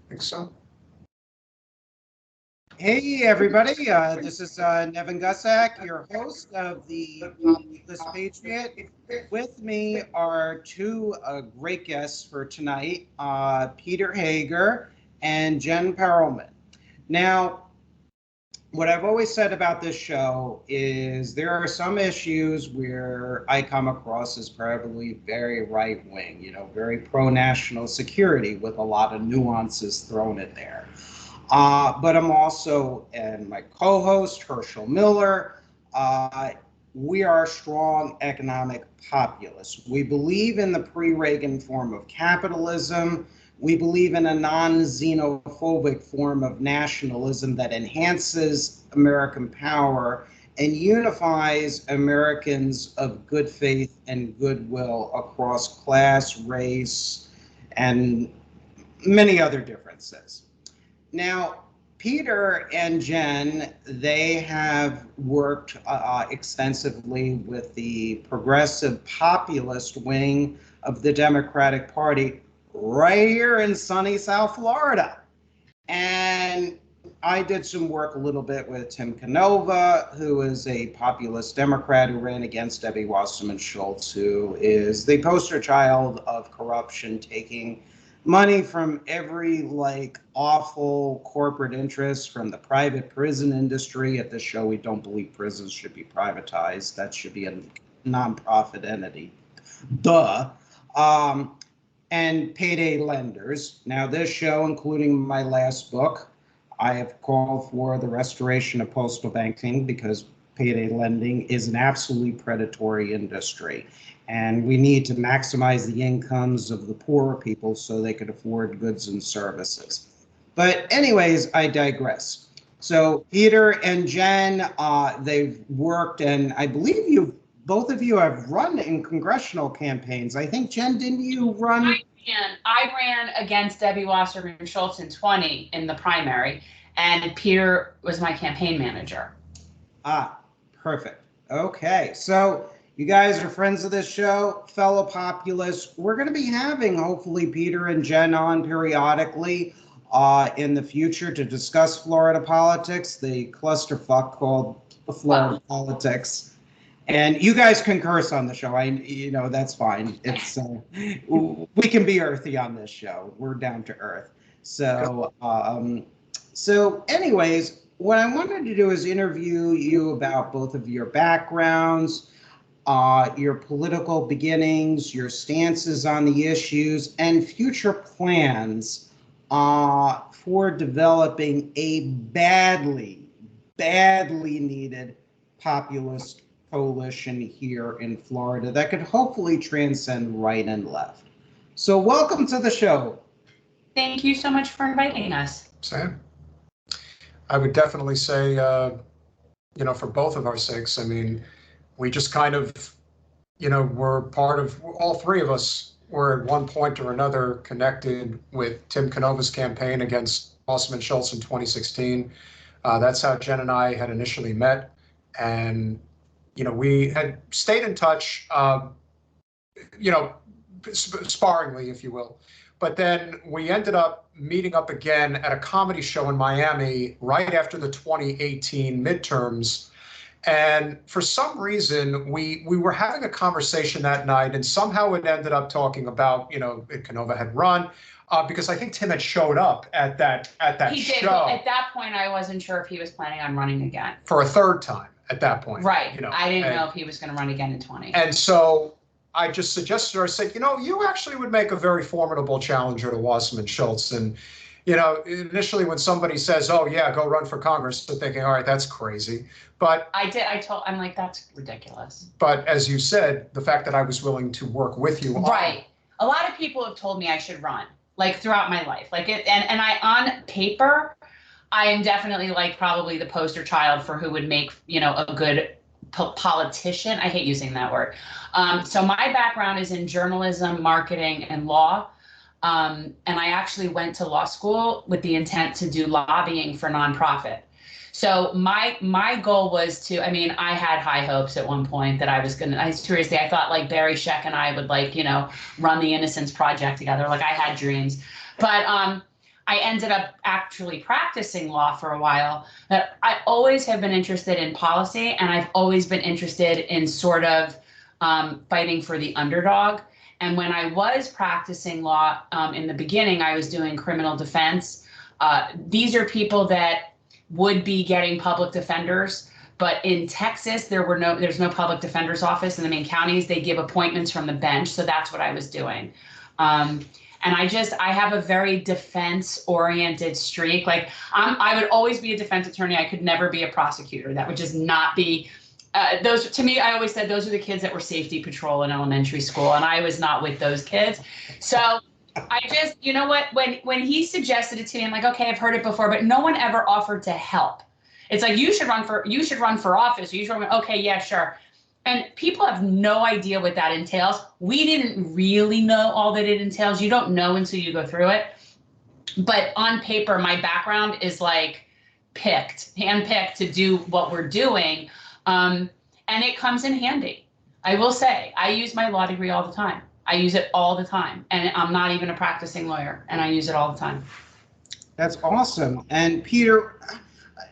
think so. Hey, everybody. This is Nevin, your host of the Populist Patriot. With me are two great guests for tonight, Peter Hager and Jen Perelman. Now, what I've always said about this show is there are some issues where I come across as probably very right wing, very pro national security with a lot of nuances thrown in there. But I'm also, and my co-host, Herschel Miller, we are strong economic populists. We believe in the pre-Reagan form of capitalism. We believe in a non-xenophobic form of nationalism that enhances American power and unifies Americans of good faith and goodwill across class, race, and many other differences. Now, Peter and Jen, they have worked extensively with the progressive populist wing of the Democratic Party right here in sunny South Florida. And I did some work a little bit with Tim Canova, who is a populist Democrat who ran against Debbie Wasserman Schultz, who is the poster child of corruption, taking money from every awful corporate interest, from the private prison industry. At this show, we don't believe prisons should be privatized. That should be a nonprofit entity. Duh. And payday lenders. Now, this show, including my last book, I have called for the restoration of postal banking because payday lending is an absolutely predatory industry. And we need to maximize the incomes of the poorer people so they could afford goods and services. But anyways, I digress. So Peter and Jen, they've worked, and I believe both of you have run in congressional campaigns. I think, Jen, didn't you run? I ran against Debbie Wasserman Schultz in 20 in the primary, and Peter was my campaign manager. Perfect. Okay, so you guys are friends of this show, fellow populists. We're going to be having, hopefully, Peter and Jen on periodically in the future to discuss Florida politics, the clusterfuck called Florida politics. And you guys can curse on the show. That's fine. It's we can be earthy on this show. We're down to earth. So anyways, what I wanted to do is interview you about both of your backgrounds, your political beginnings, your stances on the issues, and future plans for developing a badly needed populist coalition here in Florida that could hopefully transcend right and left. So welcome to the show. Thank you so much for inviting us. Sam? I would definitely say, for both of our sakes, we just kind of, we're part of, all three of us were at one point or another connected with Tim Canova's campaign against Wasserman Schultz in 2016. That's how Jen and I had initially met. And we had stayed in touch, sparingly, if you will. But then we ended up meeting up again at a comedy show in Miami right after the 2018 midterms. And for some reason, we were having a conversation that night, and somehow it ended up talking about, Canova had run. Because I think Tim had showed up at that he show. Did, but at that point, I wasn't sure if he was planning on running again. For a third time at that point. Right. I didn't know if he was going to run again in 20. And so I just suggested to her, I said, you actually would make a very formidable challenger to Wasserman Schultz. And, initially when somebody says, oh, yeah, go run for Congress, they're thinking, all right, that's crazy. But I'm like, that's ridiculous. But as you said, the fact that I was willing to work with you. Right. A lot of people have told me I should run. Throughout my life, and I, on paper, I am definitely probably the poster child for who would make, a good politician. I hate using that word. So my background is in journalism, marketing, and law. And I actually went to law school with the intent to do lobbying for nonprofit. So my goal was to, I had high hopes at one point that I thought Barry Scheck and I would run the Innocence Project together. I had dreams, but I ended up actually practicing law for a while, that I always have been interested in policy, and I've always been interested in sort of fighting for the underdog. And when I was practicing law in the beginning, I was doing criminal defense. These are people that would be getting public defenders, but in Texas, there's no public defender's office in the main counties. They give appointments from the bench, so that's what I was doing. And I have a very defense-oriented streak. Like I would always be a defense attorney. I could never be a prosecutor. That would just not be. Those, to me, I always said those are the kids that were safety patrol in elementary school, and I was not with those kids. So I just, you know what, when he suggested it to me, I'm like, okay, I've heard it before, but no one ever offered to help. It's like, you should run for office. You should run, okay, yeah, sure. And people have no idea what that entails. We didn't really know all that it entails. You don't know until you go through it. But on paper, my background is like handpicked to do what we're doing. And it comes in handy. I will say, I use my law degree all the time. I use it all the time. And I'm not even a practicing lawyer, and I use it all the time. That's awesome. And Peter,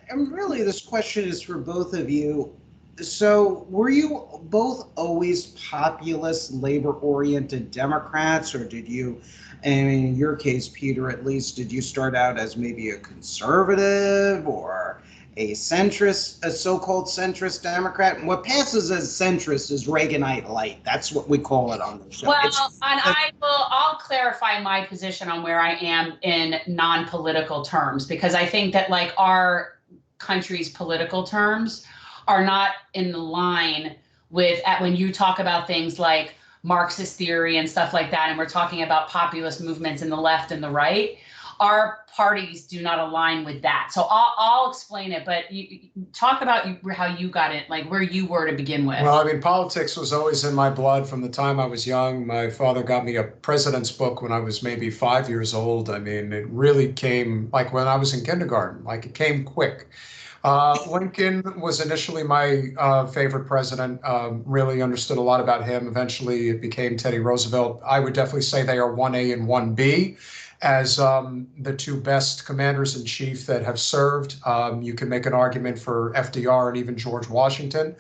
and really this question is for both of you. So were you both always populist, labor-oriented Democrats, or did you, and in your case, Peter, at least, did you start out as maybe a conservative or a centrist, a so-called centrist Democrat? And what passes as centrist is Reaganite light. That's what we call it on the show. Well, and I'll clarify my position on where I am in non-political terms, because I think that like our country's political terms are not in line with when you talk about things like Marxist theory and stuff like that, and we're talking about populist movements in the left and the right. Our parties do not align with that. So I'll explain it, but you talk about how you got it, like where you were to begin with. Well, I mean, politics was always in my blood from the time I was young. My father got me a president's book when I was maybe 5 years old. I mean, it really came like when I was in kindergarten, like it came quick. Lincoln was initially my favorite president, really understood a lot about him. Eventually it became Teddy Roosevelt. I would definitely say they are 1A and 1B as the two best commanders in chief that have served. You can make an argument for FDR and even George Washington.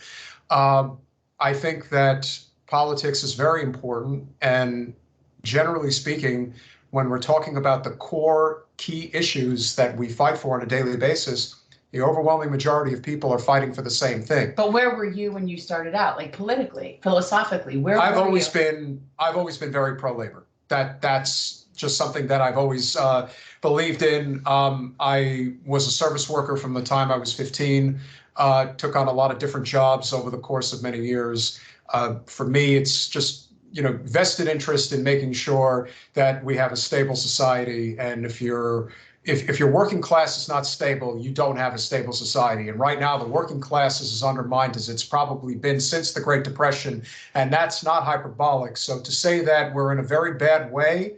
I think that politics is very important. And generally speaking, when we're talking about the core key issues that we fight for on a daily basis, the overwhelming majority of people are fighting for the same thing. But where were you when you started out, like politically, philosophically? I've always been very pro-labor. That's just something that I've always believed in. I was a service worker from the time I was 15. Took on a lot of different jobs over the course of many years. For me, it's just vested interest in making sure that we have a stable society. And if your working class is not stable, you don't have a stable society. And right now, the working class is as undermined as it's probably been since the Great Depression, and that's not hyperbolic. So to say that we're in a very bad way,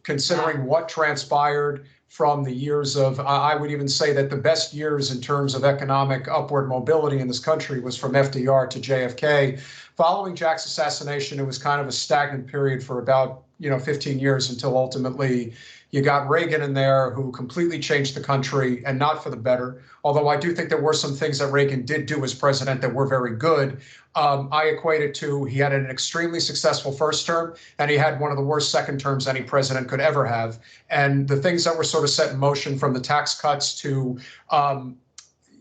considering what transpired from the years of, I would even say that the best years in terms of economic upward mobility in this country was from FDR to JFK. Following Jack's assassination, it was kind of a stagnant period for about 15 years until ultimately you got Reagan in there, who completely changed the country, and not for the better. Although I do think there were some things that Reagan did do as president that were very good. I equate it to he had an extremely successful first term, and he had one of the worst second terms any president could ever have. And the things that were sort of set in motion, from the tax cuts to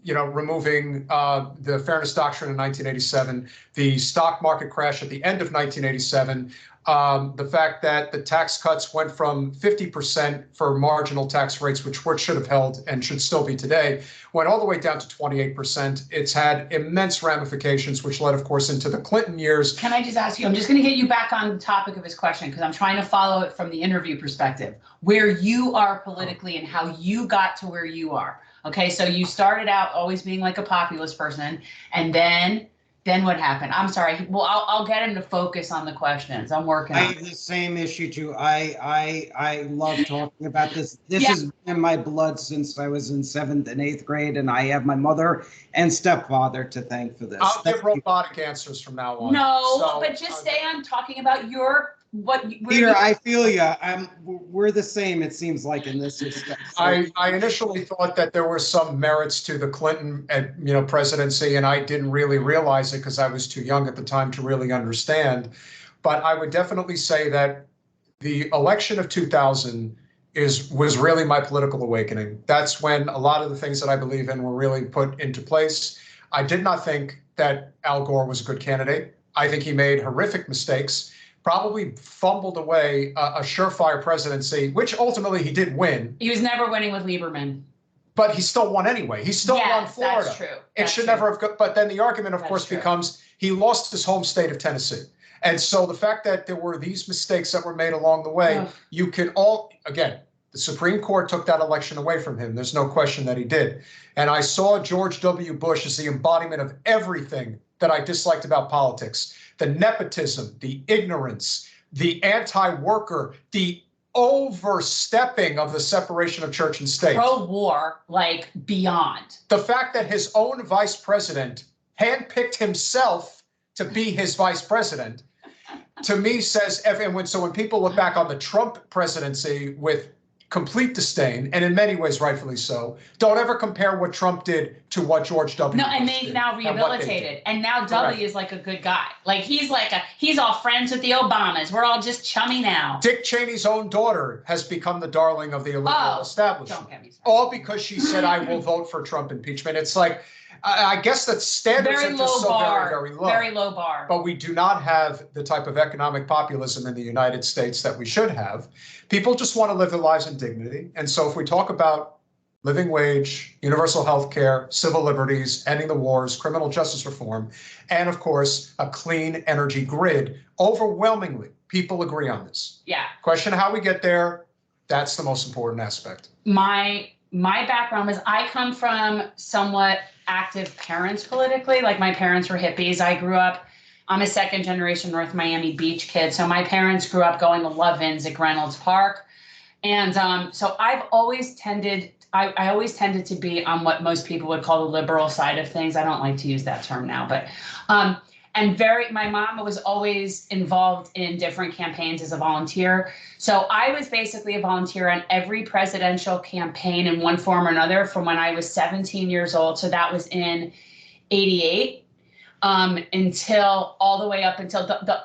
removing the Fairness Doctrine in 1987, the stock market crash at the end of 1987, the fact that the tax cuts went from 50% for marginal tax rates, which should have held and should still be today, went all the way down to 28%. It's had immense ramifications, which led, of course, into the Clinton years. Can I just ask you, I'm just going to get you back on the topic of his question, because I'm trying to follow it from the interview perspective, where you are politically and how you got to where you are. Okay, so you started out always being like a populist person, and then what happened? I'm sorry. Well, I'll get him to focus on the questions. I'm working on it. I have the same issue too. I love talking about this. This has been in my blood since I was in 7th and 8th grade, and I have my mother and stepfather to thank for this. I'll give robotic answers from now on. No, but just stay on talking about your Peter, I feel you. We're the same, it seems like, in this discussion. I initially thought that there were some merits to the Clinton, presidency, and I didn't really realize it because I was too young at the time to really understand. But I would definitely say that the election of 2000 was really my political awakening. That's when a lot of the things that I believe in were really put into place. I did not think that Al Gore was a good candidate. I think he made horrific mistakes, probably fumbled away a surefire presidency, which ultimately he did win. He was never winning with Lieberman. But he still won anyway. He still won Florida. That's true. It should never have. But then the argument, of course, becomes he lost his home state of Tennessee. And so the fact that there were these mistakes that were made along the way, you can again, the Supreme Court took that election away from him. There's no question that he did. And I saw George W. Bush as the embodiment of everything that I disliked about politics. The nepotism, the ignorance, the anti-worker, the overstepping of the separation of church and state. Pro-war, like beyond. The fact that his own vice president handpicked himself to be his vice president, to me says, so when people look back on the Trump presidency with complete disdain, and in many ways rightfully so, don't ever compare what Trump did to what George W. No, and they now rehabilitated, and now W is like a good guy. Like he's all friends with the Obamas. We're all just chummy now. Dick Cheney's own daughter has become the darling of the liberal establishment. Don't get me started. All because she said, I will vote for Trump impeachment. It's like, I guess that standards are just so very, very low. Very low bar. But we do not have the type of economic populism in the United States that we should have. People just want to live their lives in dignity. And so if we talk about living wage, universal health care, civil liberties, ending the wars, criminal justice reform, and of course, a clean energy grid, overwhelmingly, people agree on this. Yeah. Question how we get there, that's the most important aspect. My background was I come from somewhat active parents politically. Like my parents were hippies. I'm a second generation North Miami Beach kid. So my parents grew up going to Love-Ins at Reynolds Park. And so I've always tended, I always tended to be on what most people would call the liberal side of things. I don't like to use that term now, but my mom was always involved in different campaigns as a volunteer. So I was basically a volunteer on every presidential campaign in one form or another from when I was 17 years old. So that was in 88 until all the way up until the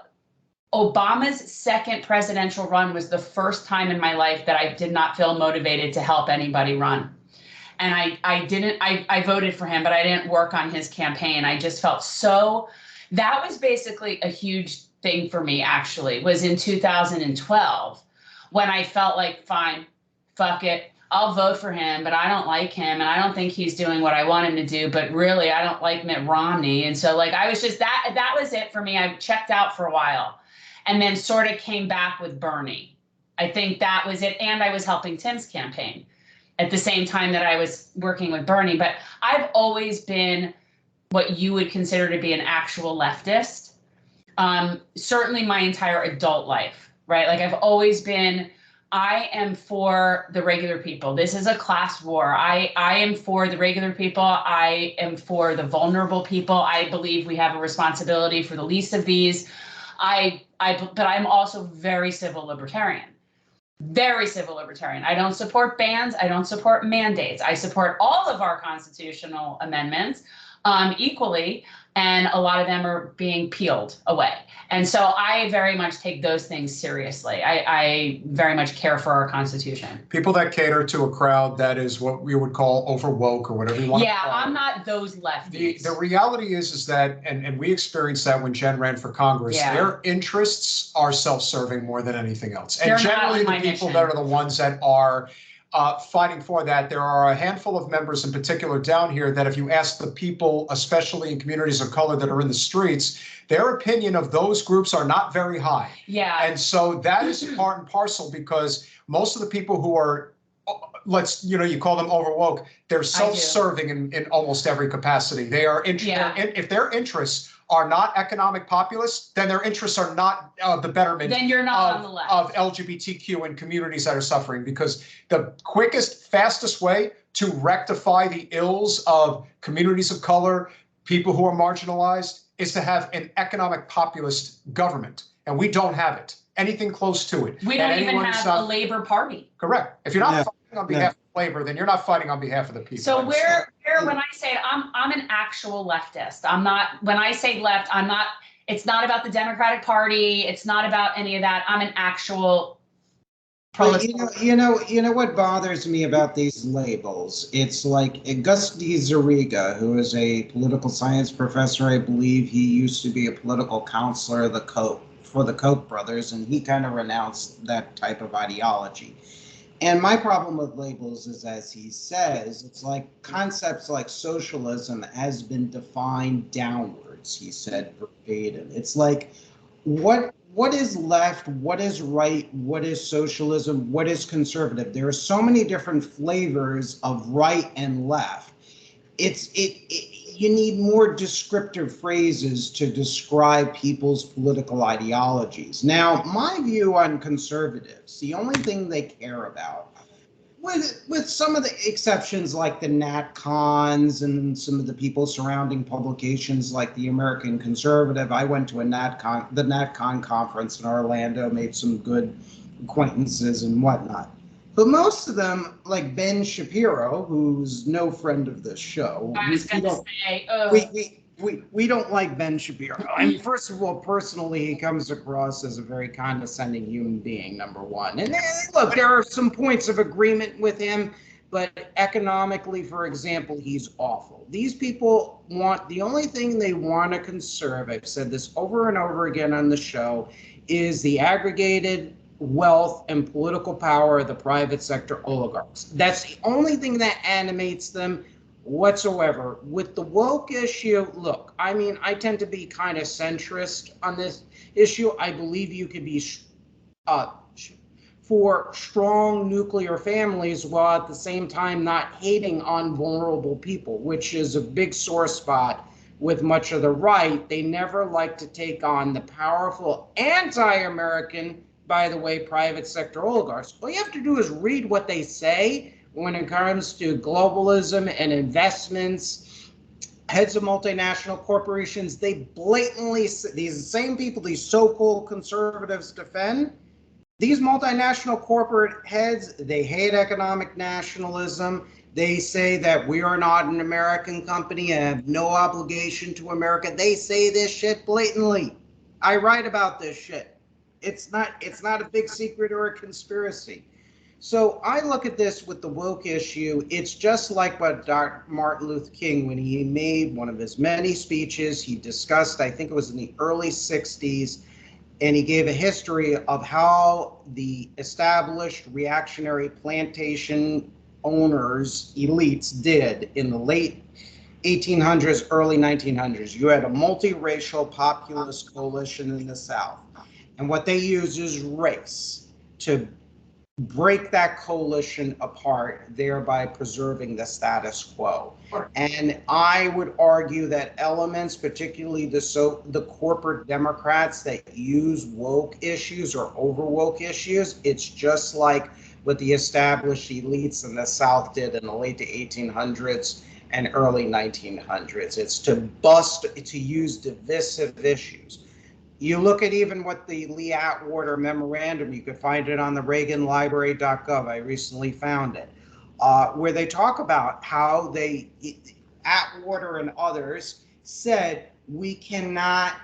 Obama's second presidential run was the first time in my life that I did not feel motivated to help anybody run. And I voted for him, but I didn't work on his campaign. I just felt that was basically a huge thing for me, actually, was in 2012 when I felt like, fine, fuck it, I'll vote for him, but I don't like him and I don't think he's doing what I want him to do, but really I don't like Mitt Romney. And so like I was just, that was it for me. I checked out for a while and then sort of came back with Bernie. I think that was it. And I was helping Tim's campaign at the same time that I was working with Bernie. But I've always been what you would consider to be an actual leftist, certainly my entire adult life, right? Like I've always been, I am for the regular people. This is a class war. I am for the regular people. I am for the vulnerable people. I believe we have a responsibility for the least of these. But I'm also very civil libertarian. Very civil libertarian. I don't support bans. I don't support mandates. I support all of our constitutional amendments equally, and a lot of them are being peeled away. And so I very much take those things seriously. I very much care for our Constitution. People that cater to a crowd that is what we would call overwoke or whatever you want to call it. Yeah, I'm not those lefties. The reality is that, and we experienced that when Jen ran for Congress, their interests are self-serving more than anything else. And generally the people that are the ones that are fighting for that, there are a handful of members in particular down here that if you ask the people, especially in communities of color that are in the streets, their opinion of those groups are not very high. Yeah. And so that is part and parcel because most of the people who are, you call them overwoke, they're self-serving in almost every capacity. They are, if their interests are not economic populists, then their interests are not the betterment then you're not on the left. Of LGBTQ and communities that are suffering, because the quickest, fastest way to rectify the ills of communities of color, people who are marginalized, is to have an economic populist government. And we don't have it. anything close to it. We don't even have a Labor Party. Correct. If you're not fighting on behalf of labor, then you're not fighting on behalf of the people. So where when I say it, I'm an actual leftist. I'm not, when I say left, I'm not, it's not about the Democratic Party. It's not about any of that. I'm an actual you know what bothers me about these labels? It's like Augusti Zariga, who is a political science professor. I believe he used to be a political counselor for the Koch brothers, and he kind of renounced that type of ideology. And my problem with labels is, as he says, it's like concepts like socialism has been defined downwards, he said verbatim. It's like, what is left, what is right, what is socialism, what is conservative? There are so many different flavors of right and left. You need more descriptive phrases to describe people's political ideologies. Now, my view on conservatives, the only thing they care about, with some of the exceptions like the Nat Cons and some of the people surrounding publications like the American Conservative. I went to the Nat Con conference in Orlando, made some good acquaintances and whatnot. But most of them, like Ben Shapiro, who's no friend of this show. I was going to say, we don't like Ben Shapiro. I mean, first of all, personally, he comes across as a very condescending human being, number one. And look, there are some points of agreement with him, but economically, for example, he's awful. These people the only thing they want to conserve, I've said this over and over again on the show, is the aggregated wealth and political power of the private sector oligarchs. That's the only thing that animates them whatsoever. With the woke issue, look, I mean, I tend to be kind of centrist on this issue. I believe you could be for strong nuclear families while at the same time not hating on vulnerable people, which is a big sore spot with much of the right. They never like to take on the powerful anti-American, by the way, private sector oligarchs. All you have to do is read what they say when it comes to globalism and investments. Heads of multinational corporations, they blatantly, these same people these so-called conservatives defend, these multinational corporate heads, they hate economic nationalism. They say that we are not an American company and have no obligation to America. They say this shit blatantly. I write about this shit. It's not a big secret or a conspiracy. So I look at this with the woke issue. It's just like what Dr. Martin Luther King, when he made one of his many speeches, he discussed, I think it was in the early 60s, and he gave a history of how the established reactionary plantation owners, elites, did in the late 1800s, early 1900s. You had a multiracial populist coalition in the South. And what they use is race to break that coalition apart, thereby preserving the status quo. And I would argue that elements, particularly the corporate Democrats that use woke issues or over woke issues, it's just like what the established elites in the South did in the late 1800s and early 1900s. It's to use divisive issues. You look at even what the Lee Atwater memorandum, you could find it on the reaganlibrary.gov. I recently found it, where they talk about how Atwater and others said, we cannot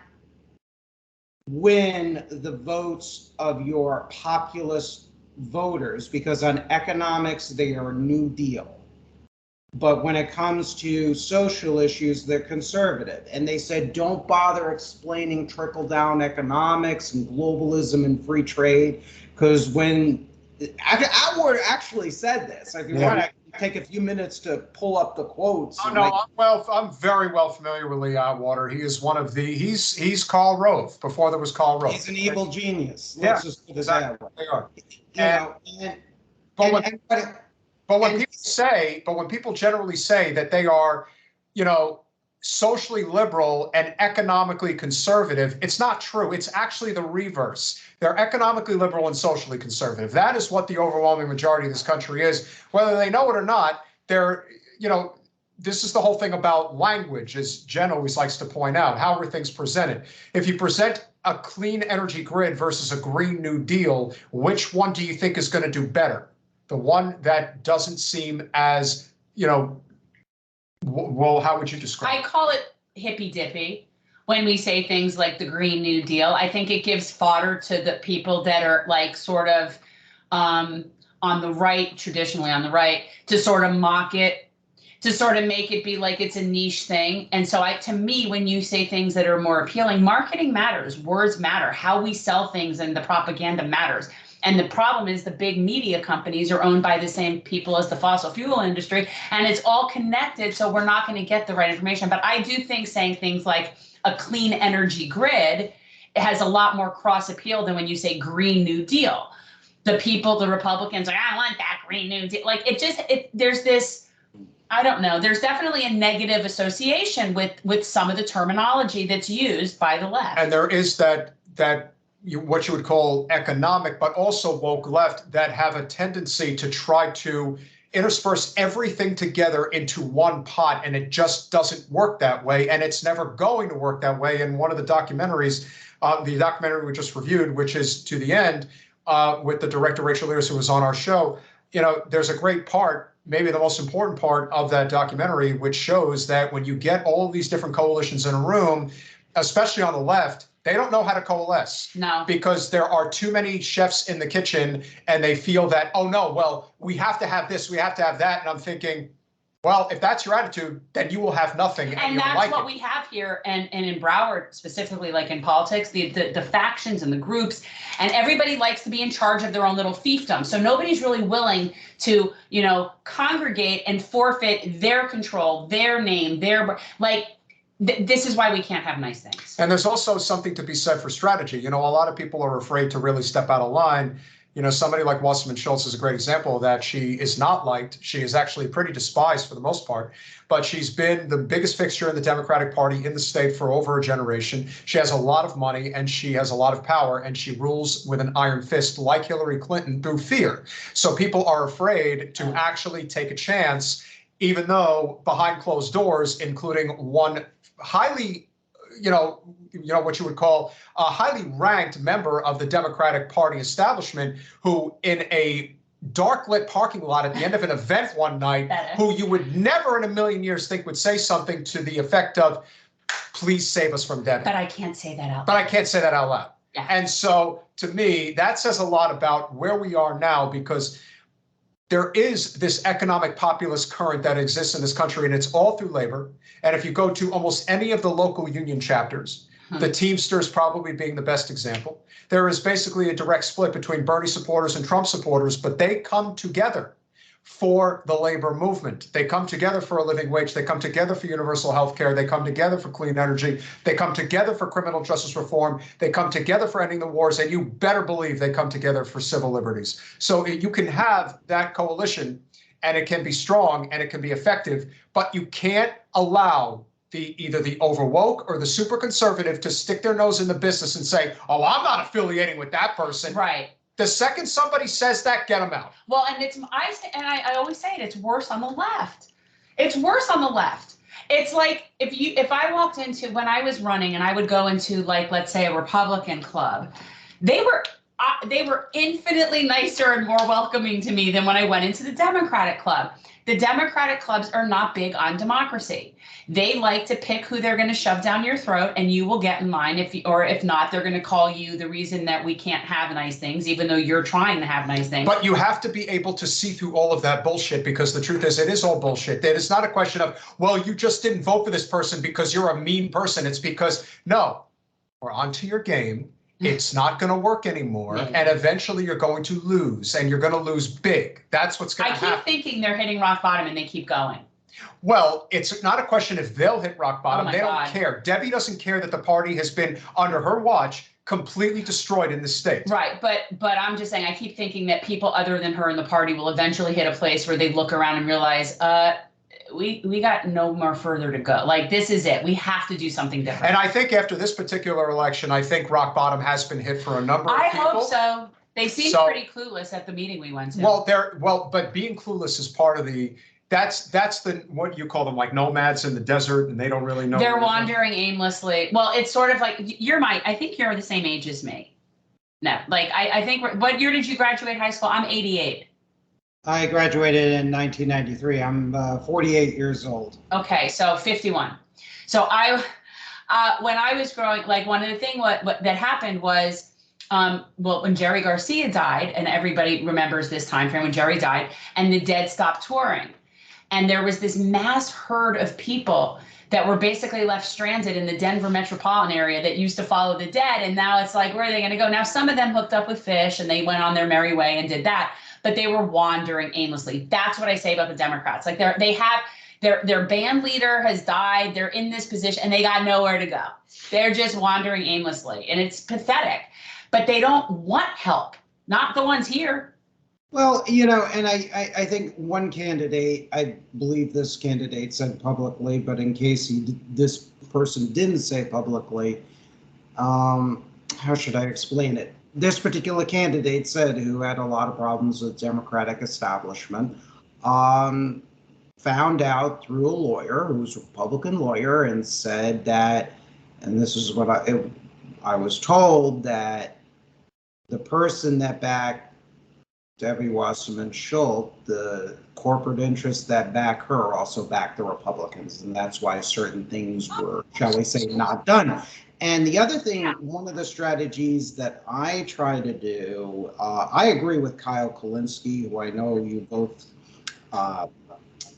win the votes of your populist voters because on economics, they are New Deal. But when it comes to social issues, they're conservative. And they said, don't bother explaining trickle-down economics and globalism and free trade, because when Atwater actually said this, if you want to take a few minutes to pull up the quotes. Oh, no, I'm very well familiar with Lee Atwater. He is one of he's Karl Rove, before there was Karl Rove. He's an evil genius. Let's just put it that way. They are. But when people generally say that they are, socially liberal and economically conservative, it's not true. It's actually the reverse. They're economically liberal and socially conservative. That is what the overwhelming majority of this country is. Whether they know it or not, this is the whole thing about language, as Jen always likes to point out. How are things presented? If you present a clean energy grid versus a Green New Deal, which one do you think is going to do better? The one that doesn't seem as, well, how would you describe it? I call it hippy dippy when we say things like the Green New Deal. I think it gives fodder to the people that are like sort of on the right, traditionally on the right, to sort of mock it, to sort of make it be like it's a niche thing. And so to me, when you say things that are more appealing, marketing matters, words matter, how we sell things and the propaganda matters. And the problem is the big media companies are owned by the same people as the fossil fuel industry, and it's all connected, so we're not going to get the right information. But I do think saying things like a clean energy grid has a lot more cross appeal than when you say Green New Deal. The people, the Republicans, I want that Green New Deal. Like there's this, I don't know, there's definitely a negative association with some of the terminology that's used by the left. And there is that what you would call economic, but also woke left that have a tendency to try to intersperse everything together into one pot, and it just doesn't work that way, and it's never going to work that way. And one of the documentaries, the documentary we just reviewed, which is To the End, with the director Rachel Lears, who was on our show, there's a great part, maybe the most important part of that documentary, which shows that when you get all of these different coalitions in a room, especially on the left, they don't know how to coalesce. No. Because there are too many chefs in the kitchen, and they feel that, oh no, well, we have to have this, we have to have that. And I'm thinking, well, if that's your attitude, then you will have nothing. And that's like what we have here. And in Broward, specifically, like in politics, the factions and the groups, and everybody likes to be in charge of their own little fiefdom. So nobody's really willing to, congregate and forfeit their control, their name, this is why we can't have nice things. And there's also something to be said for strategy. A lot of people are afraid to really step out of line. Somebody like Wasserman Schultz is a great example of that. She is not liked. She is actually pretty despised for the most part, but she's been the biggest fixture in the Democratic Party in the state for over a generation. She has a lot of money and she has a lot of power, and she rules with an iron fist like Hillary Clinton through fear. So people are afraid to actually take a chance, even though behind closed doors, including one highly, what you would call a highly ranked member of the Democratic Party establishment, who in a dark lit parking lot at the end of an event one night, who you would never in a million years think would say something to the effect of, please save us from Devin. But I can't say that out loud. But I can't say that out loud. Yeah. And so to me, that says a lot about where we are now, because there is this economic populist current that exists in this country, and it's all through labor. And if you go to almost any of the local union chapters, the Teamsters probably being the best example, there is basically a direct split between Bernie supporters and Trump supporters, but they come together for the labor movement. They come together for a living wage. They come together for universal health care. They come together for clean energy. They come together for criminal justice reform. They come together for ending the wars. And you better believe they come together for civil liberties. So you can have that coalition, and it can be strong and it can be effective, but you can't allow either the overwoke or the super conservative to stick their nose in the business and say, oh, I'm not affiliating with that person. Right. The second somebody says that, get them out. Well, and I always say it, it's worse on the left. It's worse on the left. It's like if I walked into, when I was running and I would go into, like, let's say a Republican club, they were infinitely nicer and more welcoming to me than when I went into the Democratic club. The Democratic clubs are not big on democracy. They like to pick who they're going to shove down your throat, and you will get in line. If not, they're going to call you the reason that we can't have nice things, even though you're trying to have nice things. But you have to be able to see through all of that bullshit, because the truth is, it is all bullshit. It is not a question of, well, you just didn't vote for this person because you're a mean person. It's because, no, we're onto your game. It's not going to work anymore, and eventually you're going to lose, and you're going to lose big. That's what's going to happen. I keep thinking they're hitting rock bottom, and they keep going. Well, it's not a question if they'll hit rock bottom. They don't care. Debbie doesn't care that the party has been, under her watch, completely destroyed in the state. Right, but I'm just saying, I keep thinking that people other than her in the party will eventually hit a place where they look around and realize, we got no more further to go. Like, this is it. We have to do something different. And I think after this particular election, I think rock bottom has been hit for a number of people. I hope so. They seemed pretty clueless at the meeting we went to. Well, but being clueless is part of the That's the what you call them, like nomads in the desert, and they don't really know. They're wandering aimlessly. Well, it's sort of like I think you're the same age as me. No, like I think. What year did you graduate high school? I'm 88. I graduated in 1993. I'm 48 years old. Okay, so 51. So when I was growing, like one of the things what that happened was, well, when Jerry Garcia died, and everybody remembers this time frame when Jerry died, and the Dead stopped touring. And there was this mass herd of people that were basically left stranded in the Denver metropolitan area that used to follow the Dead. And now it's like, where are they going to go? Now, some of them hooked up with Fish and they went on their merry way and did that, but they were wandering aimlessly. That's what I say about the Democrats. Like their band leader has died. They're in this position and they got nowhere to go. They're just wandering aimlessly. And it's pathetic, but they don't want help. Not the ones here. Well, and I think one candidate, I believe this candidate said publicly, but in case this person didn't say publicly, how should I explain it? This particular candidate said, who had a lot of problems with Democratic establishment, found out through a lawyer who's a Republican lawyer and said that, and this is what I was told, that the person that backed Debbie Wasserman Schultz, the corporate interests that back her also back the Republicans. And that's why certain things were, shall we say, not done. And the other thing, one of the strategies that I try to do, I agree with Kyle Kulinski, who I know you both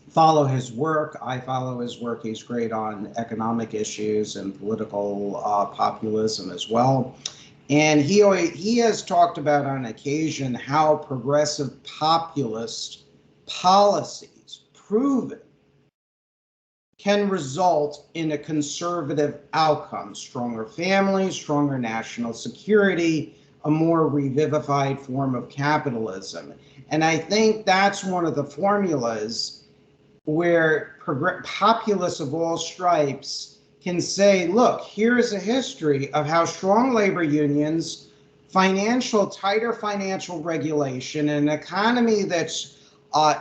follow his work. I follow his work. He's great on economic issues and political populism as well. And he has talked about on occasion how progressive populist policies, proven, can result in a conservative outcome, stronger families, stronger national security, a more revivified form of capitalism. And I think that's one of the formulas where populists of all stripes can say, look, here's a history of how strong labor unions, tighter financial regulation, an economy that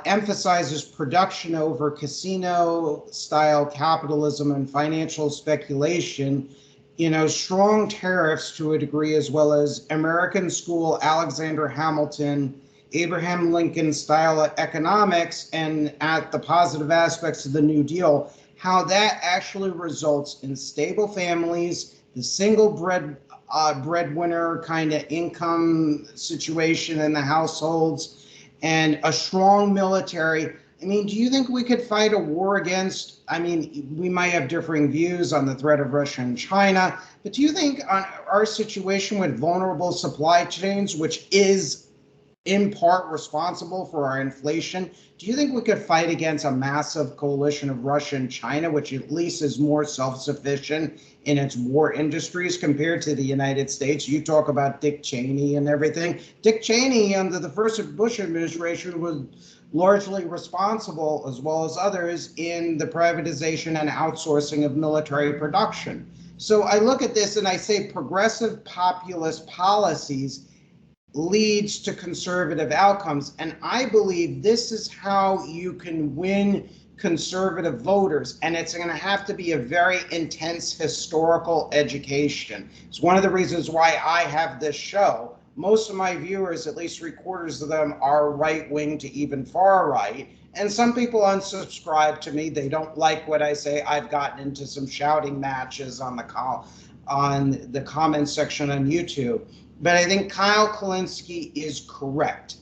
emphasizes production over casino-style capitalism and financial speculation, strong tariffs to a degree, as well as American school, Alexander Hamilton, Abraham Lincoln style economics, and at the positive aspects of the New Deal, how that actually results in stable families, the single breadwinner kind of income situation in the households, and a strong military. I mean, do you think we could fight a war against, we might have differing views on the threat of Russia and China, but do you think on our situation with vulnerable supply chains, which is in part responsible for our inflation, do you think we could fight against a massive coalition of Russia and China, which at least is more self-sufficient in its war industries compared to the United States? You talk about Dick Cheney and everything. Dick Cheney under the first Bush administration was largely responsible, as well as others, in the privatization and outsourcing of military production. So I look at this and I say progressive populist policies leads to conservative outcomes. And I believe this is how you can win conservative voters. And it's going to have to be a very intense historical education. It's one of the reasons why I have this show. Most of my viewers, at least 3/4 of them, are right-wing to even far right. And some people unsubscribe to me. They don't like what I say. I've gotten into some shouting matches on the comment section on YouTube. But I think Kyle Kulinski is correct.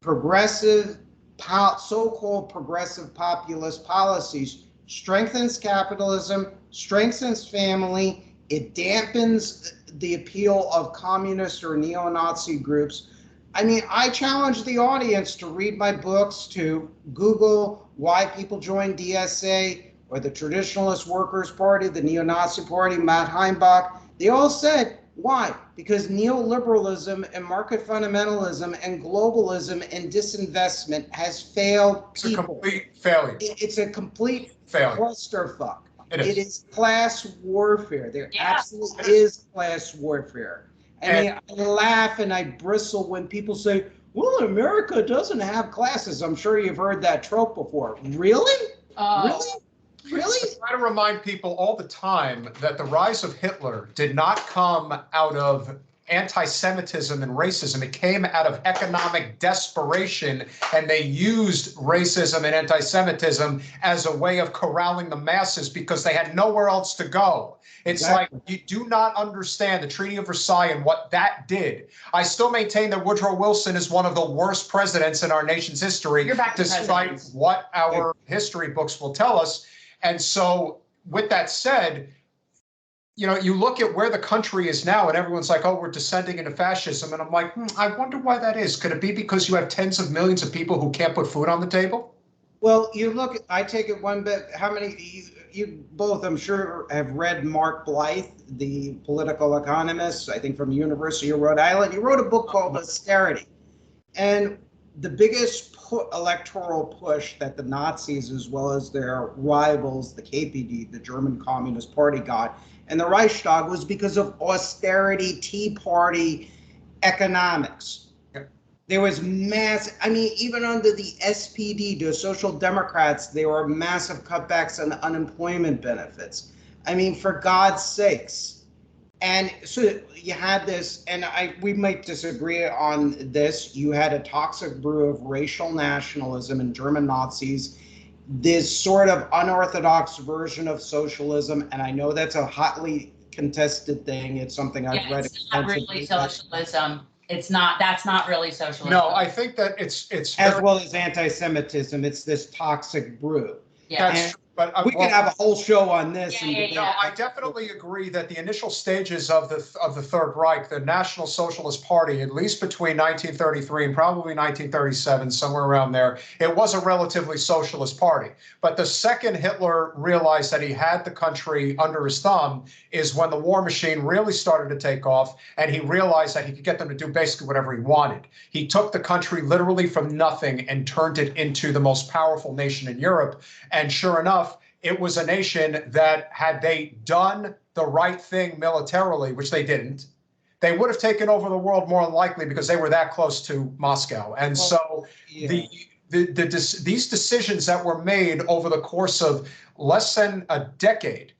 So-called progressive populist policies strengthens capitalism, strengthens family. It dampens the appeal of communist or neo-Nazi groups. I challenge the audience to read my books, to Google why people join DSA or the Traditionalist Workers' Party, the Neo-Nazi Party, Matt Heimbach. They all said, why? Because neoliberalism and market fundamentalism and globalism and disinvestment has failed people. It's a complete failure. It's a complete failure. Clusterfuck. It is class warfare. There absolutely is class warfare. I laugh and I bristle when people say, well, America doesn't have classes. I'm sure you've heard that trope before. Really? Really? Really? I try to remind people all the time that the rise of Hitler did not come out of anti-Semitism and racism. It came out of economic desperation, and they used racism and anti-Semitism as a way of corralling the masses because they had nowhere else to go. It's Exactly. like you do not understand the Treaty of Versailles and what that did. I still maintain that Woodrow Wilson is one of the worst presidents in our nation's history, You're back to despite presidents. what our history books will tell us. And so with that said, you know, you look at where the country is now and everyone's like, oh, we're descending into fascism. And I'm like, I wonder why that is. Could it be because you have tens of millions of people who can't put food on the table? Well, you look, I take it one bit, how many, you both, I'm sure, have read Mark Blythe, the political economist, I think from the University of Rhode Island. He wrote a book called Austerity. And the biggest electoral push that the Nazis, as well as their rivals, the KPD, the German Communist Party, got, and the Reichstag was because of austerity, Tea Party economics. There was I mean, even under the SPD, the Social Democrats, there were massive cutbacks on unemployment benefits. I mean, for God's sakes. And so you had this, and we might disagree on this. You had a toxic brew of racial nationalism and German Nazis, this sort of unorthodox version of socialism. And I know that's a hotly contested thing. It's something I've read. It's not really socialism. It's not, that's not really socialism. No, I think that it's as well as anti-Semitism. It's this toxic brew. Yeah. That's true. But we could have a whole show on this. No, I definitely agree that the initial stages of the Third Reich, the National Socialist Party, at least between 1933 and probably 1937, somewhere around there, it was a relatively socialist party. But the second Hitler realized that he had the country under his thumb is when the war machine really started to take off, and he realized that he could get them to do basically whatever he wanted. He took the country literally from nothing and turned it into the most powerful nation in Europe. And sure enough, it was a nation that, had they done the right thing militarily, which they didn't, they would have taken over the world more than likely because they were that close to Moscow. And so these decisions that were made over the course of less than a decade,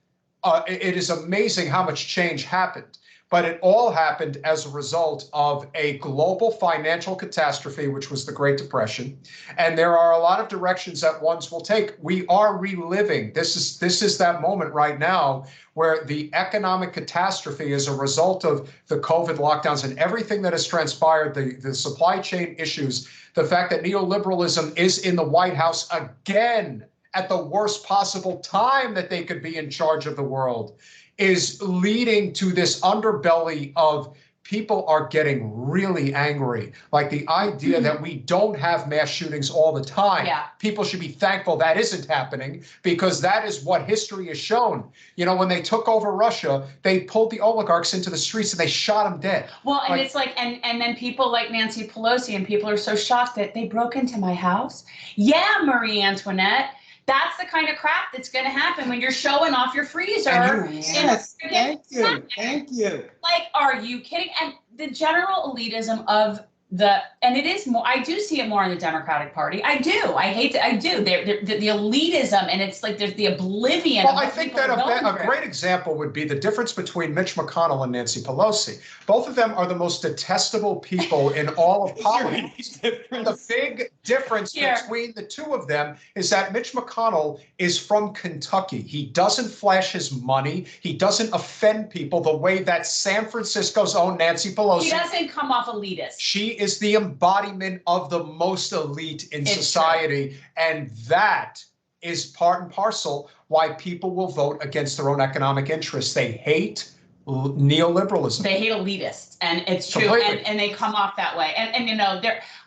it is amazing how much change happened. But it all happened as a result of a global financial catastrophe, which was the Great Depression. And there are a lot of directions that ones will take. We are reliving. This is that moment right now where the economic catastrophe is a result of the COVID lockdowns and everything that has transpired, the supply chain issues, the fact that neoliberalism is in the White House again at the worst possible time that they could be in charge of the world, is leading to this underbelly of people are getting really angry. Like the idea that we don't have mass shootings all the time. Yeah. People should be thankful that isn't happening, because that is what history has shown. You know, when they took over Russia, they pulled the oligarchs into the streets and they shot them dead. Well, and it's like, and then people like Nancy Pelosi, and people are so shocked that they broke into my house. Yeah, Marie Antoinette. That's the kind of crap that's going to happen when you're showing off your freezer. Yes, thank you, thank you. Like, are you kidding? And the general elitism of and it is more, I do see it more in the Democratic Party. I do. I hate to, I do. The elitism, and it's like there's the oblivion. Well, I think that a great example would be the difference between Mitch McConnell and Nancy Pelosi. Both of them are the most detestable people in all of politics. The big difference between the two of them is that Mitch McConnell is from Kentucky. He doesn't flash his money. He doesn't offend people the way that San Francisco's own Nancy Pelosi. He doesn't come off elitist. She is the embodiment of the most elite in society. And that is part and parcel why people will vote against their own economic interests. They hate neoliberalism. They hate elitists, and it's true. And they come off that way. And you know,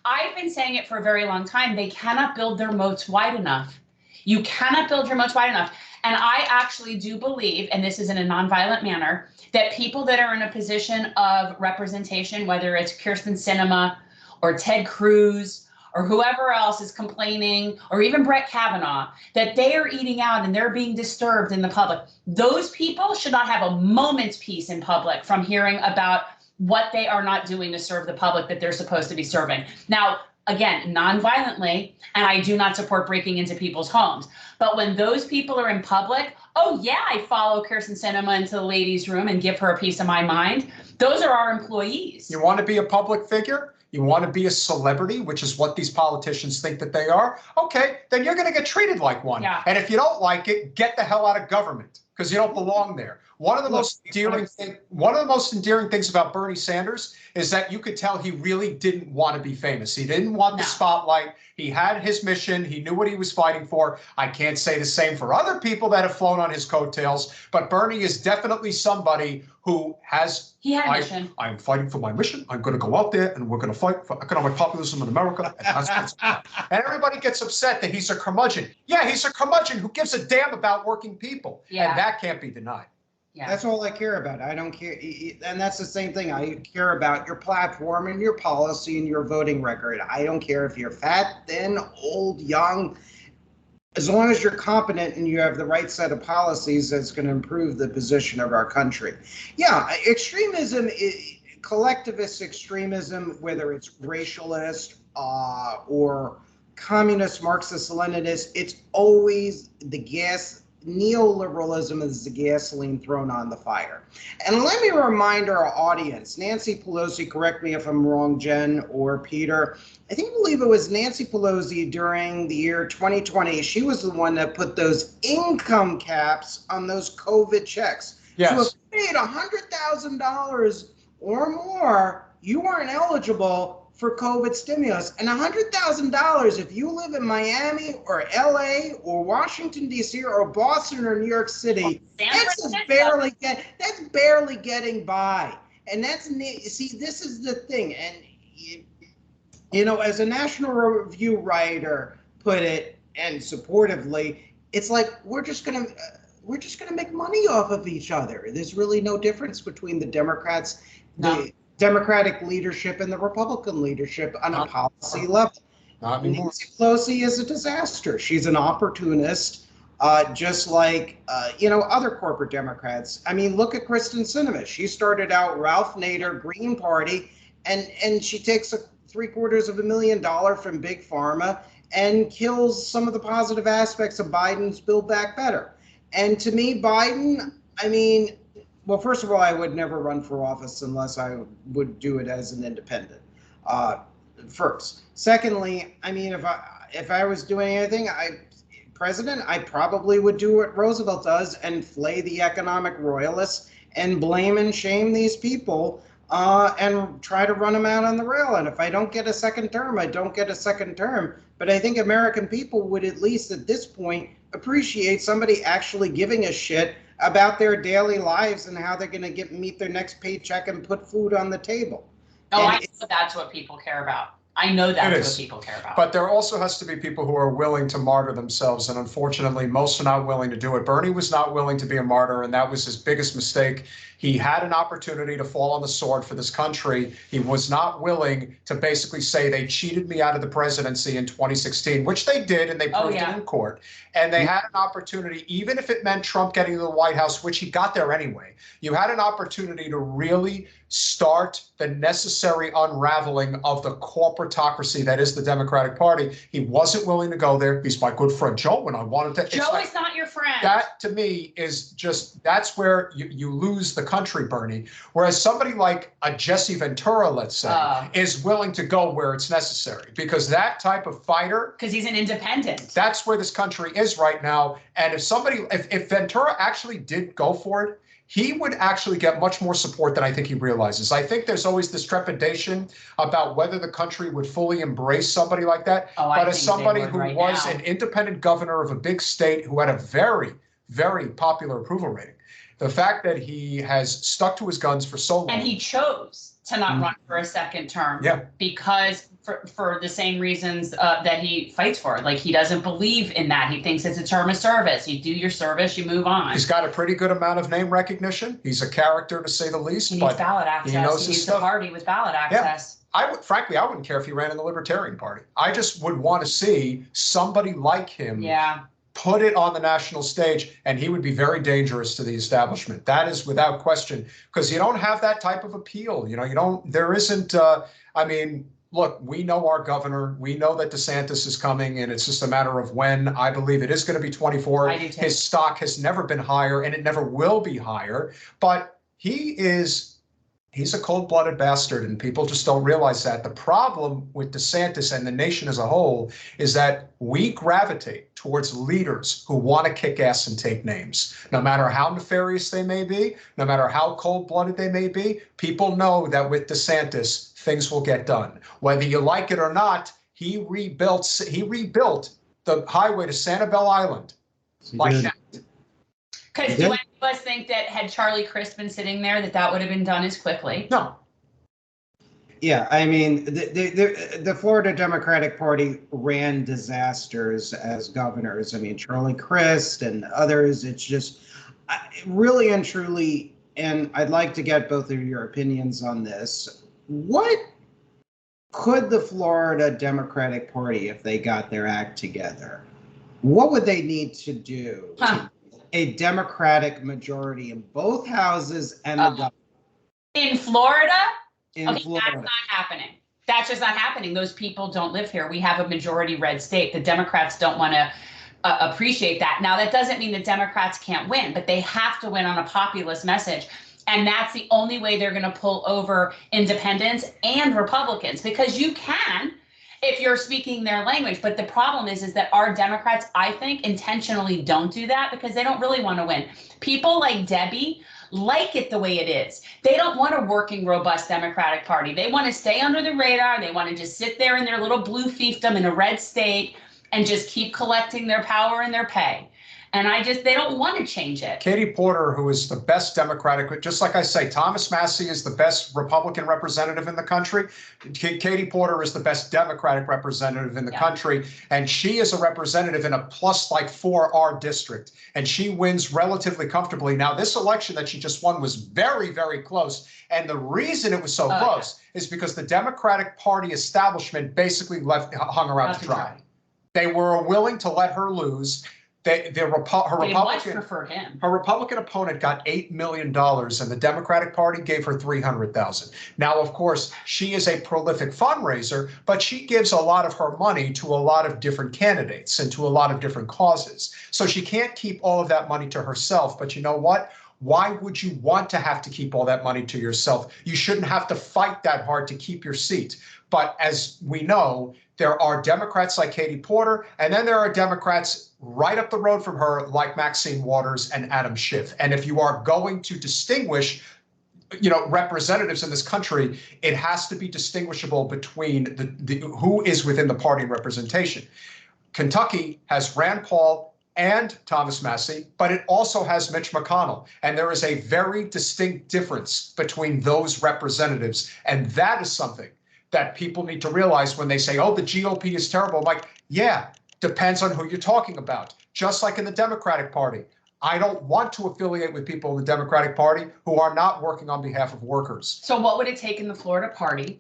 I've been saying it for a very long time. They cannot build their moats wide enough. You cannot build your moats wide enough. And I actually do believe, and this is in a nonviolent manner, that people that are in a position of representation, whether it's Kirsten Sinema or Ted Cruz or whoever else is complaining, or even Brett Kavanaugh, that they are eating out and they're being disturbed in the public. Those people should not have a moment's peace in public from hearing about what they are not doing to serve the public that they're supposed to be serving. Now, again, non-violently, and I do not support breaking into people's homes. But when those people are in public, oh yeah, I follow Kirsten Sinema into the ladies' room and give her a piece of my mind. Those are our employees. You want to be a public figure? You want to be a celebrity, which is what these politicians think that they are? Okay, then you're going to get treated like one. Yeah. And if you don't like it, get the hell out of government, because you don't belong there. One of the most endearing things about Bernie Sanders is that you could tell he really didn't want to be famous. He didn't want the spotlight. He had his mission. He knew what he was fighting for. I can't say the same for other people that have flown on his coattails, but Bernie is definitely somebody who has. He had a mission. I'm fighting for my mission. I'm going to go out there and we're going to fight for economic populism in America. And everybody gets upset that he's a curmudgeon. Yeah, he's a curmudgeon who gives a damn about working people. Yeah. And that can't be denied. Yeah. That's all I care about. I don't care. And that's the same thing. I care about your platform and your policy and your voting record. I don't care if you're fat, thin, old, young. As long as you're competent and you have the right set of policies that's going to improve the position of our country. Yeah, extremism, collectivist extremism, whether it's racialist or communist, Marxist, Leninist, it's always the neoliberalism is the gasoline thrown on the fire. And let me remind our audience, Nancy Pelosi, correct me if I'm wrong, Jen or Peter, I believe it was Nancy Pelosi during the year 2020. She was the one that put those income caps on those COVID checks. Yes. So if you made $100,000 or more, you weren't eligible for COVID stimulus. And $100,000, if you live in Miami or LA or Washington, D.C. or Boston or New York City, that's barely getting by. And see, this is the thing. And, you know, as a National Review writer put it, and supportively, it's like we're just gonna make money off of each other. There's really no difference between the Democrats, the Democratic leadership and the Republican leadership on a policy level. Nancy Pelosi is a disaster. She's an opportunist, just like other corporate Democrats. I mean, look at Kristen Sinema. She started out Ralph Nader, Green Party, and she takes $750,000 from Big Pharma and kills some of the positive aspects of Biden's Build Back Better. And to me, Biden, well, first of all, I would never run for office unless I would do it as an independent. First, secondly, if I was doing anything, I probably would do what Roosevelt does and flay the economic royalists and blame and shame these people and try to run them out on the rail. And if I don't get a second term, I don't get a second term. But I think American people would at least at this point appreciate somebody actually giving a shit about their daily lives and how they're going to meet their next paycheck and put food on the table. Oh, I know that's what people care about. I know that's what people care about. But there also has to be people who are willing to martyr themselves, and unfortunately, most are not willing to do it. Bernie was not willing to be a martyr, and that was his biggest mistake. He had an opportunity to fall on the sword for this country. He was not willing to basically say they cheated me out of the presidency in 2016, which they did, and they proved it in court. And they had an opportunity, even if it meant Trump getting to the White House, which he got there anyway. You had an opportunity to really start the necessary unraveling of the corporatocracy that is the Democratic Party. He wasn't willing to go there. He's my good friend Joe, and I wanted to. Joe is not your friend. That to me is just, that's where you lose the country, Bernie. Whereas somebody like a Jesse Ventura, let's say, is willing to go where it's necessary, because that type of fighter. Because he's an independent. That's where this country is right now. And if Ventura actually did go for it, he would actually get much more support than I think he realizes. I think there's always this trepidation about whether the country would fully embrace somebody like that. But as somebody who was an independent governor of a big state who had a very, very popular approval rating, the fact that he has stuck to his guns for so long. And he chose to not run for a second term because for the same reasons that he fights for. Like, he doesn't believe in that. He thinks it's a term of service. You do your service, you move on. He's got a pretty good amount of name recognition. He's a character, to say the least. He needs ballot access. He needs the party with ballot access. Frankly, I wouldn't care if he ran in the Libertarian Party. I just would want to see somebody like him put it on the national stage, and he would be very dangerous to the establishment. That is without question, because you don't have that type of appeal. There isn't, I mean, look, we know our governor. We know that DeSantis is coming, and it's just a matter of when. I believe it is going to be 24. I do too. His stock has never been higher, and it never will be higher. But he's a cold-blooded bastard, and people just don't realize that. The problem with DeSantis and the nation as a whole is that we gravitate towards leaders who want to kick ass and take names. No matter how nefarious they may be, no matter how cold-blooded they may be, people know that with DeSantis, things will get done. Whether you like it or not, he rebuilt the highway to Sanibel Island like that. Because do any of us think that had Charlie Crist been sitting there, that would have been done as quickly? No. Yeah, I mean, the Florida Democratic Party ran disasters as governors. I mean, Charlie Crist and others. It's just really and truly, and I'd like to get both of your opinions on this. What could the Florida Democratic Party, if they got their act together, what would they need to do to a Democratic majority in both houses and the government? In Florida? Florida. That's not happening. That's just not happening. Those people don't live here. We have a majority red state. The Democrats don't want to appreciate that. Now, that doesn't mean that Democrats can't win, but they have to win on a populist message. And that's the only way they're going to pull over independents and Republicans, because you can if you're speaking their language. But the problem is that our Democrats, I think, intentionally don't do that because they don't really want to win. People like Debbie like it the way it is. They don't want a working, robust Democratic Party. They want to stay under the radar. They want to just sit there in their little blue fiefdom in a red state and just keep collecting their power and their pay. And they don't want to change it. Katie Porter, who is the best Democratic, just like I say, Thomas Massie is the best Republican representative in the country. Katie Porter is the best Democratic representative in the country. And she is a representative in a plus like 4R district. And she wins relatively comfortably. Now, this election that she just won was very, very close. And the reason it was so close is because the Democratic Party establishment basically hung her out to dry. They were willing to let her lose. Her Republican opponent got $8 million, and the Democratic Party gave her $300,000. Now, of course, she is a prolific fundraiser, but she gives a lot of her money to a lot of different candidates and to a lot of different causes. So she can't keep all of that money to herself. But you know what? Why would you want to have to keep all that money to yourself? You shouldn't have to fight that hard to keep your seat. But as we know, there are Democrats like Katie Porter, and then there are Democrats right up the road from her like Maxine Waters and Adam Schiff. And if you are going to distinguish, representatives in this country, it has to be distinguishable between who is within the party representation. Kentucky has Rand Paul and Thomas Massie, but it also has Mitch McConnell. And there is a very distinct difference between those representatives. And that is something that people need to realize when they say, oh, the GOP is terrible. I'm like, yeah, depends on who you're talking about. Just like in the Democratic Party. I don't want to affiliate with people in the Democratic Party who are not working on behalf of workers. So what would it take in the Florida party?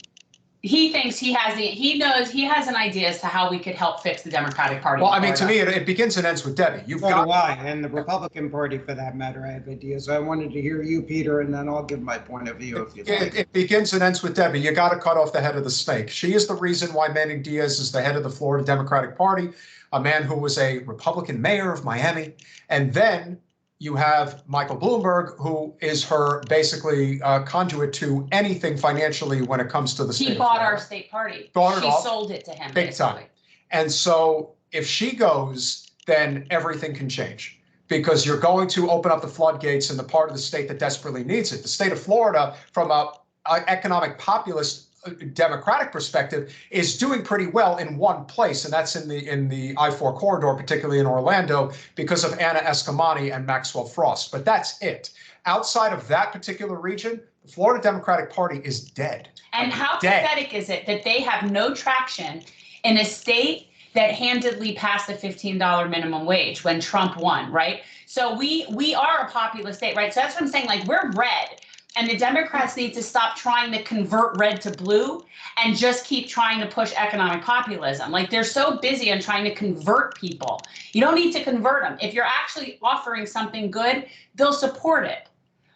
He thinks he has an idea as to how we could help fix the Democratic Party. Well, I mean, to me, it begins and ends with Debbie. And the Republican Party, for that matter, I have ideas. I wanted to hear you, Peter, and then I'll give my point of view if you like. It begins and ends with Debbie. You got to cut off the head of the snake. She is the reason why Manny Diaz is the head of the Florida Democratic Party, a man who was a Republican mayor of Miami. And then you have Michael Bloomberg, who is her basically conduit to anything financially when it comes to the state. He bought our state party. She sold it to him. Big time. And so if she goes, then everything can change, because you're going to open up the floodgates in the part of the state that desperately needs it. The state of Florida, from an economic populist Democratic perspective, is doing pretty well in one place, and that's in the I-4 corridor, particularly in Orlando, because of Anna Eskamani and Maxwell Frost. But that's it. Outside of that particular region, the Florida Democratic Party is dead. And how pathetic is it that they have no traction in a state that handedly passed the $15 minimum wage when Trump won, right? So we are a populist state, right? So that's what I'm saying. Like, we're red. And the Democrats need to stop trying to convert red to blue and just keep trying to push economic populism. Like, they're so busy on trying to convert people. You don't need to convert them. If you're actually offering something good, they'll support it.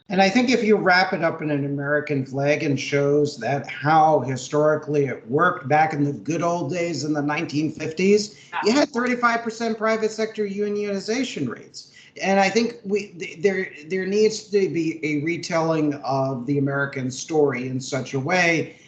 And I think if you wrap it up in an American flag and shows that how historically it worked back in the good old days in the 1950s, you had 35% private sector unionization rates. And I think there needs to be a retelling of the American story in such a way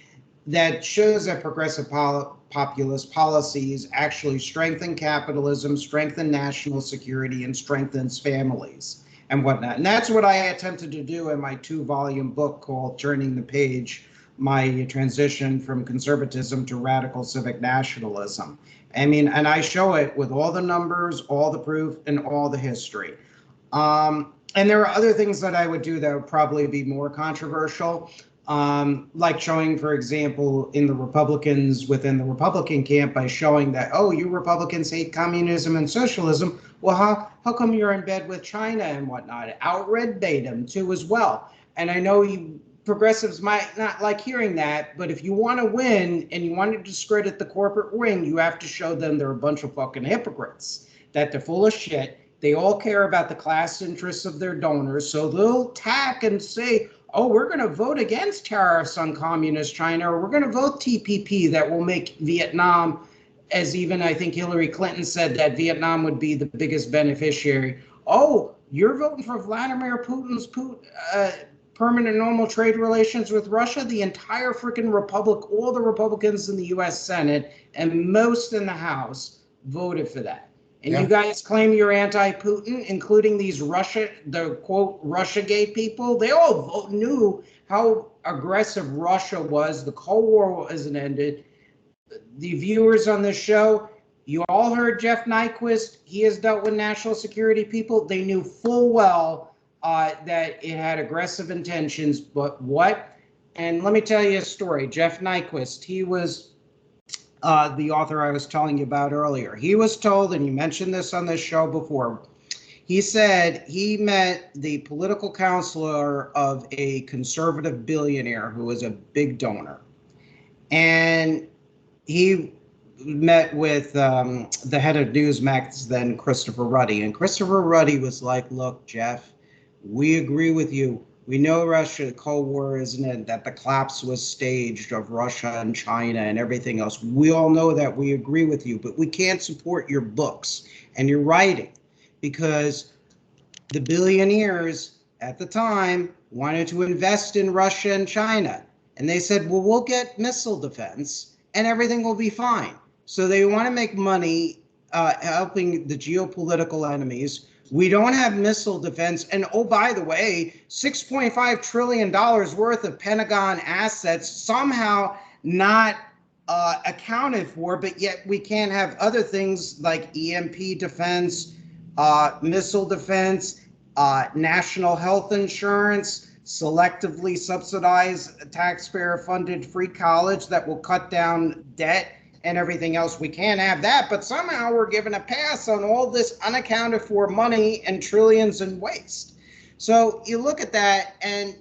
that shows that progressive populist policies actually strengthen capitalism, strengthen national security, and strengthens families and whatnot. And that's what I attempted to do in my 2-volume book called Turning the Page, my transition from conservatism to radical civic nationalism. I mean, and I show it with all the numbers, all the proof, and all the history. And there are other things that I would do that would probably be more controversial, like showing, for example, in the Republicans within the Republican camp by showing that, oh, you Republicans hate communism and socialism. Well, how come you're in bed with China and whatnot? Outread them too as well. And I know you progressives might not like hearing that, but if you want to win and you want to discredit the corporate wing, you have to show them they're a bunch of fucking hypocrites, that they're full of shit. They all care about the class interests of their donors, so they'll tack and say, oh, we're going to vote against tariffs on communist China, or we're going to vote TPP that will make Vietnam, as even I think Hillary Clinton said that Vietnam would be the biggest beneficiary. Oh, you're voting for Vladimir Putin's permanent normal trade relations with Russia? The entire freaking Republic, all the Republicans in the U.S. Senate and most in the House voted for that. And you guys claim you're anti-Putin, including these the quote, Russiagate people. They all knew how aggressive Russia was. The Cold War wasn't ended. The viewers on this show, you all heard Jeff Nyquist. He has dealt with national security people. They knew full well that it had aggressive intentions, but what? And let me tell you a story. Jeff Nyquist, he was the author I was telling you about earlier. He was told, and you mentioned this on this show before, he said he met the political counselor of a conservative billionaire who was a big donor. And he met with the head of Newsmax then, Christopher Ruddy. And Christopher Ruddy was like, look, Jeff, we agree with you. We know Russia, the Cold War isn't it, that the collapse was staged of Russia and China and everything else. We all know that. We agree with you, but we can't support your books and your writing because the billionaires at the time wanted to invest in Russia and China. And they said, well, we'll get missile defense and everything will be fine. So they want to make money helping the geopolitical enemies. We don't have missile defense. And oh, by the way, $6.5 trillion worth of Pentagon assets somehow not accounted for, but yet we can't have other things like EMP defense, missile defense, national health insurance, selectively subsidized taxpayer-funded free college that will cut down debt and everything else. We can't have that, but somehow we're given a pass on all this unaccounted for money and trillions in waste. So you look at that, and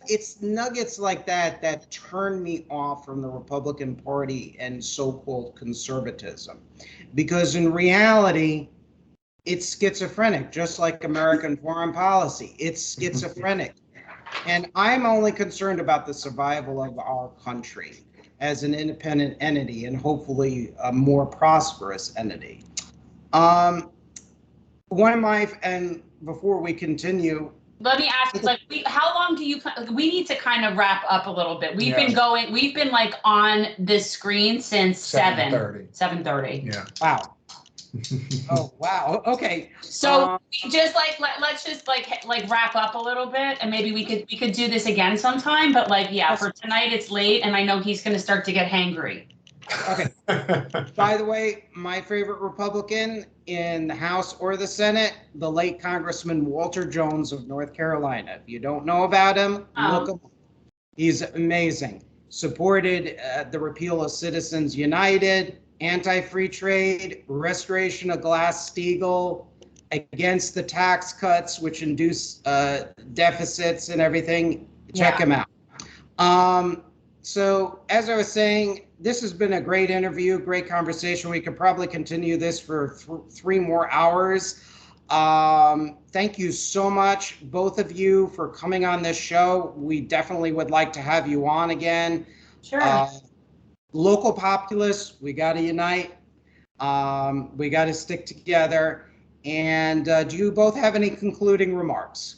it's nuggets like that that turn me off from the Republican Party and so-called conservatism. Because in reality, it's schizophrenic, just like American foreign policy. It's schizophrenic. And I'm only concerned about the survival of our country as an independent entity and hopefully a more prosperous entity. And before we continue, let me ask, how long do you, we need to kind of wrap up a little bit. We've been like on this screen since 7:30. Yeah. Wow. Oh, wow. Okay. So just let's just wrap up a little bit, and maybe we could do this again sometime. But for tonight it's late, and I know he's going to start to get hangry. Okay. By the way, my favorite Republican in the House or the Senate, the late Congressman Walter Jones of North Carolina. If you don't know about him, look him up. He's amazing. Supported the repeal of Citizens United, anti-free trade, restoration of Glass-Steagall, against the tax cuts, which induce deficits and everything. Check him out. So as I was saying, this has been a great interview, great conversation. We could probably continue this for 3 more hours. Thank you so much, both of you, for coming on this show. We definitely would like to have you on again. Sure. Local populists, we got to unite. We got to stick together. And do you both have any concluding remarks?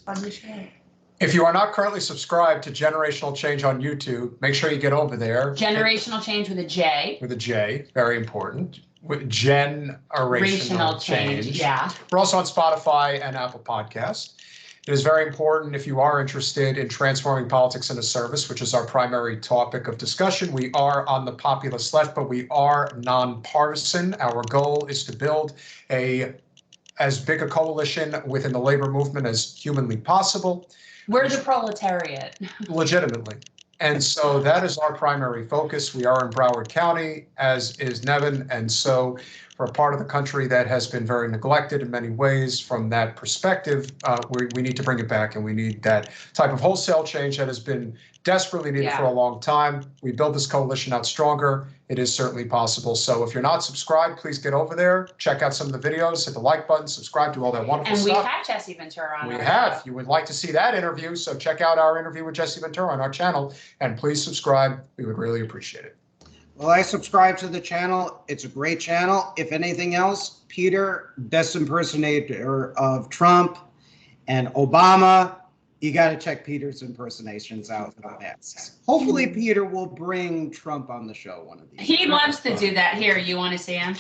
If you are not currently subscribed to Generational Change on YouTube, make sure you get over there. Generational Change with a J. With a J, very important. With Generational Change. Yeah. We're also on Spotify and Apple Podcasts. It is very important if you are interested in transforming politics into service, which is our primary topic of discussion. We are on the populist left, but we are nonpartisan. Our goal is to build as big a coalition within the labor movement as humanly possible. We're the proletariat. Legitimately. And so that is our primary focus. We are in Broward County, as is Nevin. And so we're a part of the country that has been very neglected in many ways. From that perspective, we need to bring it back, and we need that type of wholesale change that has been desperately needed for a long time. We build this coalition out stronger. It is certainly possible. So if you're not subscribed, please get over there, check out some of the videos, hit the like button, subscribe to all that wonderful stuff. And we have Jesse Ventura on We have. You would like to see that interview, so check out our interview with Jesse Ventura on our channel, and please subscribe. We would really appreciate it. Well, I subscribe to the channel. It's a great channel. If anything else, Peter, best impersonator of Trump and Obama. You got to check Peter's impersonations out next. Hopefully, Peter will bring Trump on the show one of these. He loves to do that. Here, you want to see him?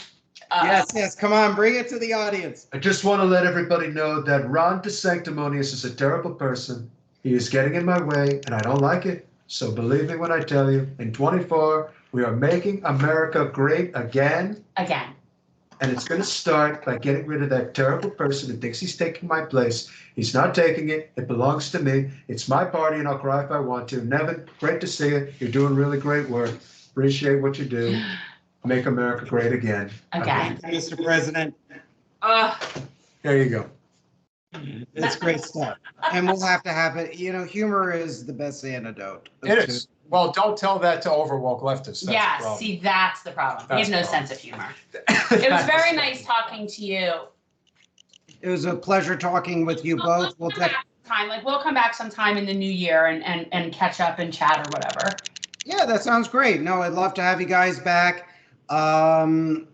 Yes. Come on, bring it to the audience. I just want to let everybody know that Ron DeSanctimonious is a terrible person. He is getting in my way, and I don't like it. So believe me when I tell you, in 24, we are making America great again. Again. And it's going to start by getting rid of that terrible person who thinks he's taking my place. He's not taking it. It belongs to me. It's my party, and I'll cry if I want to. Nevin, great to see you. You're doing really great work. Appreciate what you do. Make America great again. Again. Mr. President. There you go. It's great stuff. And we'll have to have it. You know, humor is the best antidote. It is. Well, don't tell that to overwoke leftists. Yeah, see, that's the problem. He has no sense of humor. It was very nice talking to you. It was a pleasure talking with you both. We'll come back sometime in the new year and catch up and chat or whatever. Yeah, that sounds great. No, I'd love to have you guys back. And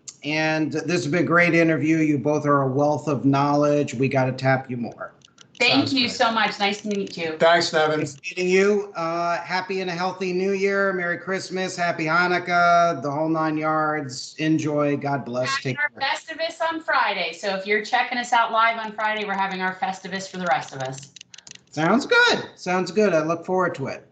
this has been a great interview. You both are a wealth of knowledge. We got to tap you more. Thank you so much. Nice to meet you. Thanks, Nevin. Nice meeting you. Happy and a healthy New Year. Merry Christmas. Happy Hanukkah. The whole 9 yards. Enjoy. God bless. Take care. Our Festivus on Friday. So if you're checking us out live on Friday, we're having our Festivus for the rest of us. Sounds good. Sounds good. I look forward to it.